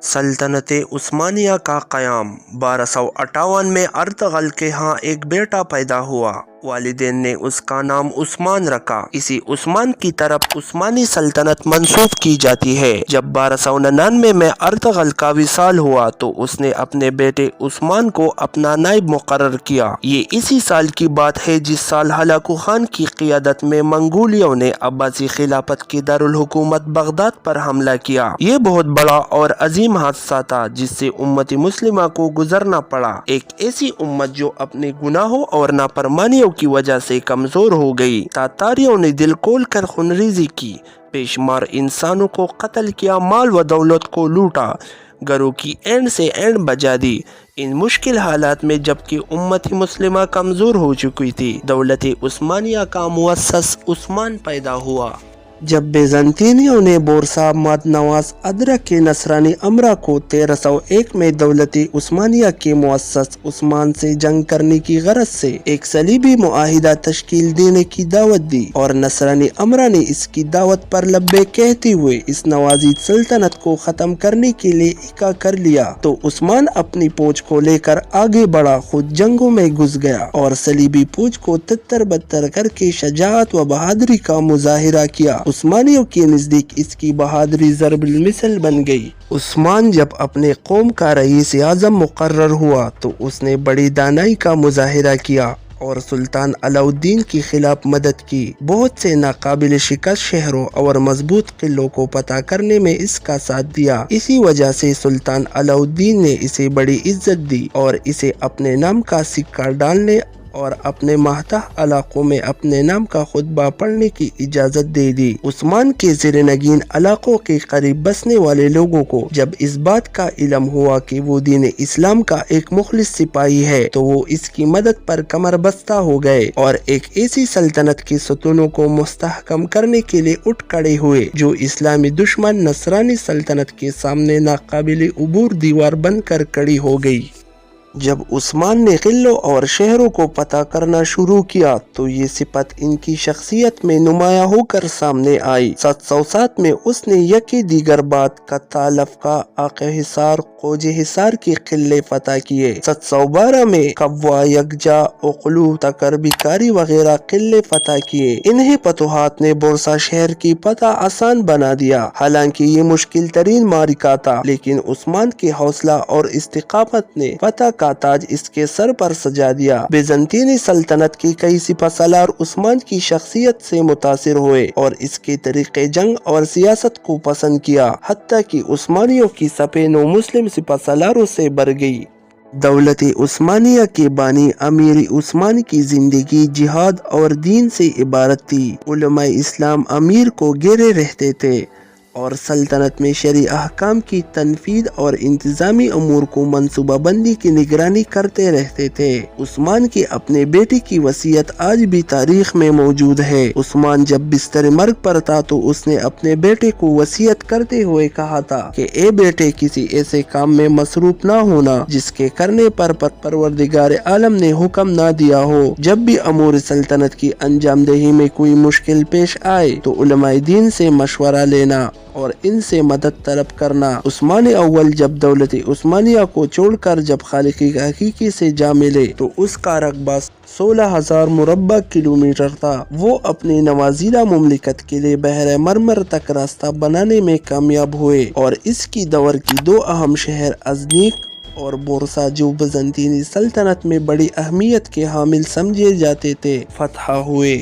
सल्तनत उस्मानिया का क़याम 1258 में अर्तगल के यहाँ एक बेटा पैदा हुआ। वालिदैन ने उसका नाम उस्मान रखा। इसी उस्मान की तरफ उस्मानी सल्तनत मंसूब की जाती है। जब 1299 में अर्तगल का विसाल हुआ तो उसने अपने बेटे उस्मान को अपना नायब मुकर्रर किया। ये इसी साल की बात है जिस साल हलाकू खान की क़ियादत में मंगोलियों ने अब्बासी खिलाफत की दारुल हुकूमत बगदाद पर हमला किया। ये बहुत बड़ा और अजीम हादसा था जिससे उम्मत मुस्लिमा को गुजरना पड़ा। एक ऐसी उम्मत जो अपने गुनाहों और नाफरमानियों की वजह से कमजोर हो गई। तातारियों ने दिल खोल कर खूनरेज़ी की, बेशुमार इंसानों को कत्ल किया, माल व दौलत को लूटा, घरों की एंड से एंड बजा दी। इन मुश्किल हालात में जबकि उम्मत मुस्लिमा कमजोर हो चुकी थी, दौलत उस्मानिया का मुअस्सस उस्मान पैदा हुआ। जब बेज़ंतीनियों ने बोरसा मद नवास अदरक के नसरानी अमरा को 1301 में दौलत उस्मानिया के मुअस्सस उस्मान से जंग करने की गरज से एक सलीबी मुआहिदा तश्कील देने की दावत दी और नसरानी अमरा ने इसकी दावत पर लब्बे कहते हुए इस नवाजी सल्तनत को ख़त्म करने के लिए इक्का कर लिया, तो उस्मान अपनी फौज को लेकर आगे बढ़ा, खुद जंगों में घुस गया और सलीबी फौज को तितर बत्तर करके शजाअत व बहादुरी का मुजाहिरा किया। उस्मानियों के नज़दीक इसकी बहादुरी ज़रबुल मिसल बन गई। उस्मान जब अपने कौम का रईस आज़म मुकर्रर हुआ तो उसने बड़ी दानाई का मुजाहिरा किया और सुल्तान अलाउद्दीन के खिलाफ मदद की। बहुत से नाकाबिल शिकस्त शहरों और मजबूत किलों को पता करने में इसका साथ दिया। इसी वजह से सुल्तान अलाउद्दीन ने इसे बड़ी इज्जत दी और इसे अपने नाम का सिक्का डालने और अपने महता इलाकों में अपने नाम का खुतबा पढ़ने की इजाज़त दे दी। उस्मान के ज़ेर-नगीन इलाकों के करीब बसने वाले लोगों को जब इस बात का इल्म हुआ कि वो दीन इस्लाम का एक मुखलिस सिपाही है तो वो इसकी मदद पर कमर बस्ता हो गए और एक ऐसी सल्तनत के सतूनों को मुस्तहकम करने के लिए उठ खड़े हुए जो इस्लामी दुश्मन नसरानी सल्तनत के सामने नाकाबिल उबूर दीवार बनकर खड़ी हो गई। जब उस्मान ने किलों और शहरों को पता करना शुरू किया तो ये सिफत इनकी शख्सियत में नुमाया होकर सामने आई। 707 में उसने यकी दीगर बात कत्ता लफका आके हिसार कोजे हिसार के किले फतह किए। 712 में कब्वा यकजा उकलू तकर बिकारी वगैरह किले फतह किए। इन्हें फतुहात ने बोरसा शहर की पता आसान बना दिया। हालांकि ये मुश्किल तरीन मारिका था, लेकिन उस्मान के हौसला और इस्तिकामत ने फतह का ताज इसके सर पर सजा दिया। बेज़ंतीनी सल्तनत के कई सिपहसालार उस्मान की शख्सियत से मुतासिर हुए और इसके तरीके जंग और सियासत को पसंद किया, हत्ता कि उस्मानियों की सफ़े नौ मुस्लिम सिपहसालारों से बढ़ गई। दौलत उस्मानिया के बानी अमीर उस्मान की जिंदगी जिहाद और दीन से इबारत थी। उलमाए इस्लाम अमीर को घेरे रहते थे और सल्तनत में शरई अहकाम की तनफीद और इंतजामी अमूर को मनसूबाबंदी की निगरानी करते रहते थे। उस्मान के अपने बेटे की वसीयत आज भी तारीख में मौजूद है। उस्मान जब बिस्तर मर्ग पर था तो उसने अपने बेटे को वसीयत करते हुए कहा था कि ए बेटे, किसी ऐसे काम में मसरूफ ना होना जिसके करने पर परवरदिगार आलम ने हुक्म ना दिया हो। जब भी अमूर सल्तनत की अंजामदेही में कोई मुश्किल पेश आए तो उलमाए दीन से मशवरा लेना और इनसे मदद तलब करना। उस्मान अव्वल जब दौलत उस्मानिया को छोड़कर जब खालिक हकीकी से जा मिले तो उसका रकबा 16,000 मुरब्बा किलोमीटर था। वो अपनी नवाजीला मुमलिकत के लिए बहर मरमर तक रास्ता बनाने में कामयाब हुए और इसकी दौर की दो अहम शहर अजनीक और बोरसा जो बिज़ंतीनी सल्तनत में बड़ी अहमियत के हामिल समझे जाते थे, फतह हुए।